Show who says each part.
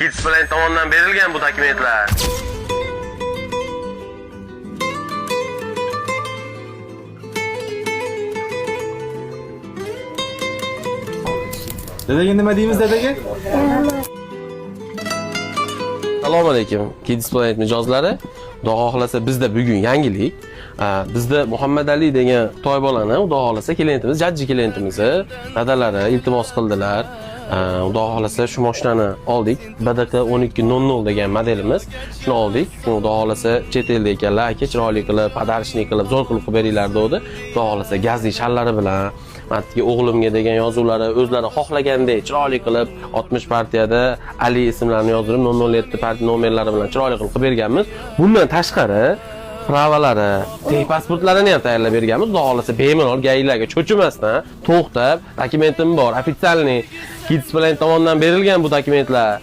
Speaker 1: Kidsplain tomonidan berilgan bu dokumentlar.
Speaker 2: Dadaga nima deymiz dadaga?
Speaker 1: Assalomu alaykum. Kidsplain mijozlari. Xudo xohlasa bizda bugun yangilik. Bizda Muhammad Ali degan toy bolani, xudo xohlasa klientimiz, jajji klientimiz, dadalari iltimos qildilar. Xudo xohlasa shu mashinani oldik. BDQ 1200 degan modelimiz. Shuni oldik. Shuni xudo xohlasa chet elda ekanlar, aka chiroyli qilib, padarishni qilib, zo'r qilib beringlar dedi. Xudo xohlasa gazli shallari bilan matga o'g'limga degan yozuvlari o'zlari xohlagandek chiroyli qilib 60 partiyada Ali ismlarini yozdirib 007 partiya nomerlari bilan chiroyli qilib berganmiz. Bundan tashqari pravalari, pasportlarini ham tayyorlab berganmiz. Xudo xolasa bemalol gaylarga cho'chimasdan to'xtab, dokumentim bor, ofitsialniy Kidsplain tomonidan berilgan bu dokumentlar.